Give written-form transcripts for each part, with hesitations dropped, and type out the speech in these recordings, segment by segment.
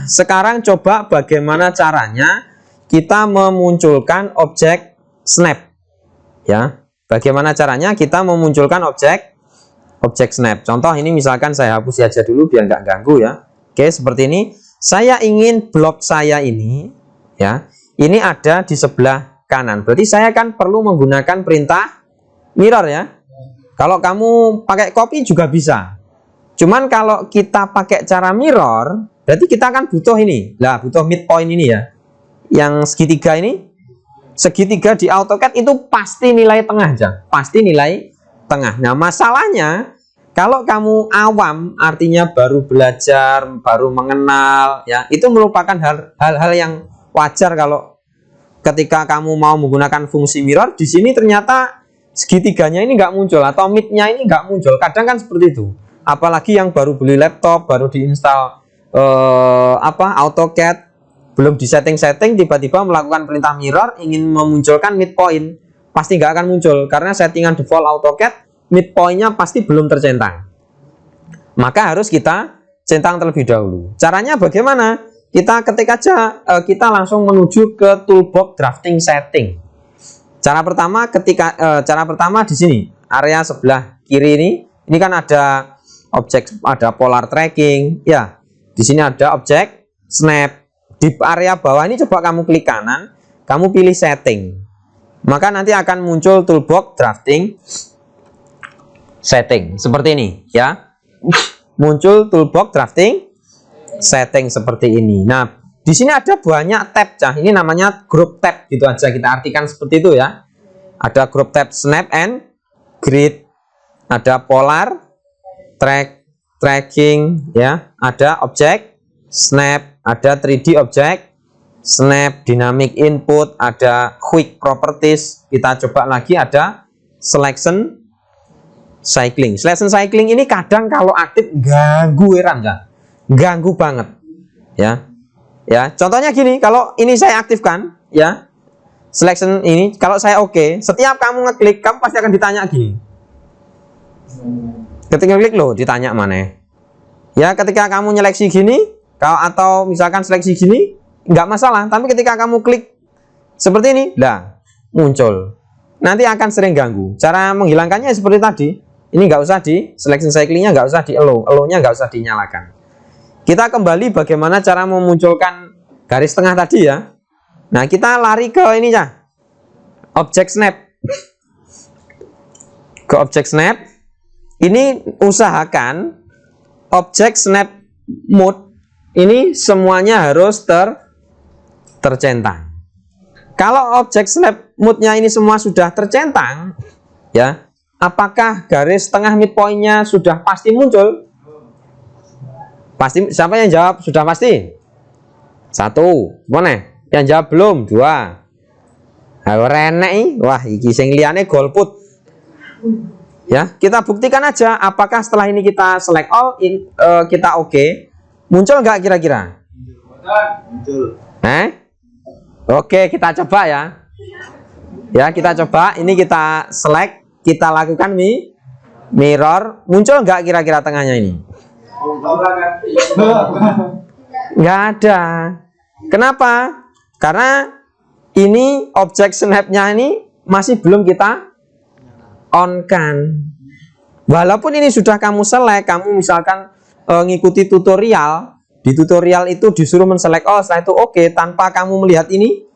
Sekarang coba bagaimana caranya kita memunculkan objek snap. Ya, bagaimana caranya kita memunculkan objek snap. Contoh ini misalkan saya hapus aja dulu biar nggak ganggu ya. Oke, seperti ini. Saya ingin blok saya ini, ya, ini ada di sebelah kanan. Berarti saya kan perlu menggunakan perintah mirror ya. Kalau kamu pakai copy juga bisa. Cuman kalau kita pakai cara mirror, berarti kita kan butuh ini. Lah, butuh midpoint ini ya. Yang segitiga ini. Segitiga di AutoCAD itu pasti nilai tengah aja. Pasti nilai tengah. Nah, masalahnya kalau kamu awam, artinya baru belajar, baru mengenal, ya, itu merupakan hal-hal yang wajar kalau ketika kamu mau menggunakan fungsi mirror, di sini ternyata segitiganya ini nggak muncul atau midnya ini nggak muncul. Kadang kan seperti itu. Apalagi yang baru beli laptop, baru diinstal AutoCAD, belum disetting-setting, tiba-tiba melakukan perintah mirror, ingin memunculkan midpoint, pasti nggak akan muncul karena settingan default AutoCAD midpointnya pasti belum tercentang. Maka harus kita centang terlebih dahulu. Caranya bagaimana? Kita ketik aja, kita langsung menuju ke toolbox drafting setting. Cara pertama di sini, area sebelah kiri ini kan ada objek, ada polar tracking, ya. Di sini ada objek snap. Di area bawah ini coba kamu klik kanan, kamu pilih setting. Maka nanti akan muncul toolbox drafting setting seperti ini ya. Muncul toolbox drafting setting seperti ini. Nah, di sini ada banyak tab, Cah. Ini namanya group tab gitu aja kita artikan seperti itu ya. Ada group tab snap and grid, ada polar tracking ya, ada objek snap, ada 3D object snap, dynamic input, ada quick properties. Kita coba lagi ada selection cycling. Selection cycling ini kadang kalau aktif ganggu heran kan? Ganggu banget. Ya. Ya, contohnya gini, kalau ini saya aktifkan ya. Selection ini kalau saya oke, setiap kamu ngeklik kamu pasti akan ditanya gini. Ketika ngeklik loh ditanya mana? Ya, ketika kamu nyeleksi gini, atau misalkan seleksi gini nggak masalah, tapi ketika kamu klik seperti ini, lah muncul. Nanti akan sering ganggu. Cara menghilangkannya seperti tadi. Ini nggak usah di selection cyclingnya, nggak usah di allow-nya nggak usah dinyalakan. Kita kembali bagaimana cara memunculkan garis tengah tadi ya. Nah, kita lari ke ini ya, objek snap. Ke objek snap. Ini usahakan objek snap mode ini semuanya harus tercentang. Kalau objek snap mode-nya ini semua sudah tercentang, ya. Apakah garis tengah midpoint-nya sudah pasti muncul? Pasti. Siapa yang jawab sudah pasti? 1. Mana? Yang jawab belum? 2. Renek. Wah, iki sing liyane golput. Ya, kita buktikan aja apakah setelah ini kita select all, kita oke. Muncul nggak kira-kira? Muncul. Oke, kita coba ya. Ya, kita coba. Ini kita select. Kita lakukan mirror, muncul nggak kira-kira tengahnya ini? Nggak ada. Kenapa? Karena ini objek snapnya ini masih belum kita on kan. Walaupun ini sudah kamu select, kamu misalkan ngikuti tutorial, di tutorial itu disuruh menselect setelah itu oke, tanpa kamu melihat ini,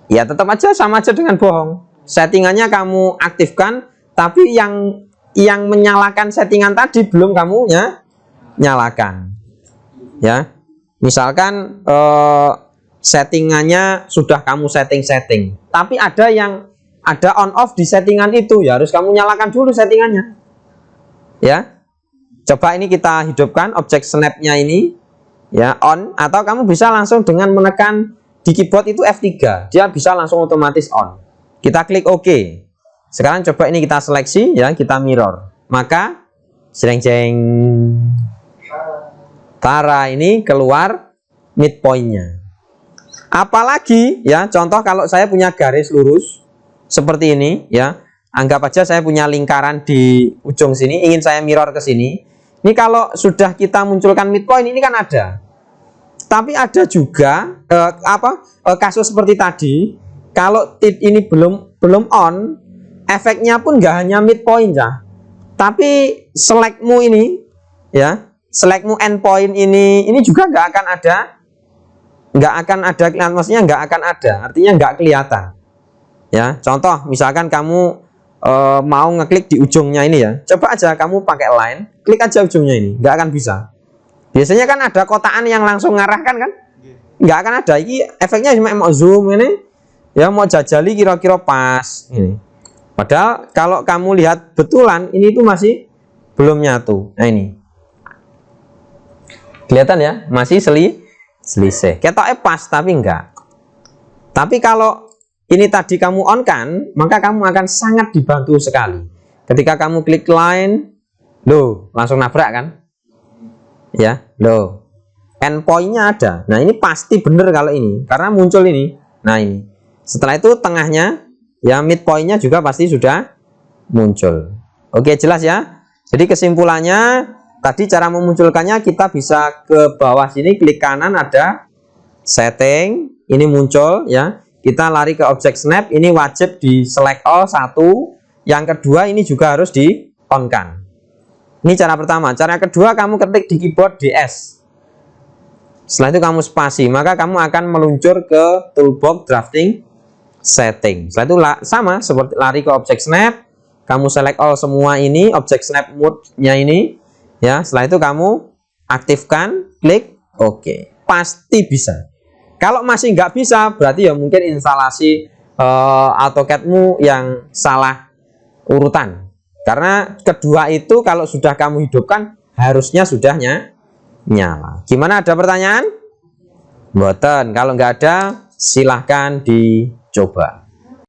ya tetap aja sama aja dengan bohong. Settingannya kamu aktifkan, tapi yang menyalakan settingan tadi belum kamu nyalakan. Ya, misalkan settingannya sudah kamu setting, tapi ada on off di settingan itu, ya harus kamu nyalakan dulu settingannya. Ya, coba ini kita hidupkan objek snapnya ini, ya on, atau kamu bisa langsung dengan menekan di keyboard itu F3, dia bisa langsung otomatis on. Kita klik OK. Sekarang coba ini kita seleksi ya, kita mirror. Maka jeng-jeng Tara ini keluar midpointnya. Apalagi ya, contoh kalau saya punya garis lurus seperti ini ya, anggap aja saya punya lingkaran di ujung sini, ingin saya mirror ke sini. Ini kalau sudah kita munculkan midpoint ini kan ada. Tapi ada juga kasus seperti tadi, kalau tit ini belum on, efeknya pun nggak hanya midpoint ya, tapi selectmu ini ya, selectmu endpoint ini juga nggak akan ada, maksudnya nggak akan ada, artinya nggak kelihatan. Ya, contoh misalkan kamu mau ngeklik di ujungnya ini ya, coba aja kamu pakai line, klik aja ujungnya ini, nggak akan bisa. Biasanya kan ada kotaan yang langsung ngarahkan kan, nggak akan ada. Ini efeknya cuma mau zoom ini, ya mau jajali kira-kira pas ini. Padahal kalau kamu lihat betulan ini tuh masih belum nyatu. Nah ini kelihatan ya, masih selisih. Ketoknya pas tapi enggak. Tapi kalau ini tadi kamu on kan, maka kamu akan sangat dibantu sekali. Ketika kamu klik line, loh langsung nabrak kan? Ya, loh endpointnya ada. Nah ini pasti bener kalau ini, karena muncul ini. Nah ini. Setelah itu tengahnya, ya midpointnya juga pasti sudah muncul. Oke jelas ya. Jadi kesimpulannya tadi cara memunculkannya kita bisa ke bawah sini, klik kanan ada setting, ini muncul ya. Kita lari ke objek snap, ini wajib di select all satu. Yang kedua ini juga harus di on kan. Ini cara pertama. Cara kedua kamu ketik di keyboard DS. Setelah itu kamu spasi, maka kamu akan meluncur ke toolbox drafting setting. Setelah itu sama seperti lari ke objek snap, kamu select all semua ini, objek snap mode-nya ini. Ya, setelah itu kamu aktifkan, klik OK. Pasti bisa. Kalau masih nggak bisa, berarti ya mungkin instalasi AutoCAD-mu yang salah urutan. Karena kedua itu kalau sudah kamu hidupkan harusnya sudah nyala. Gimana, ada pertanyaan? Mboten. Kalau nggak ada silahkan dicoba.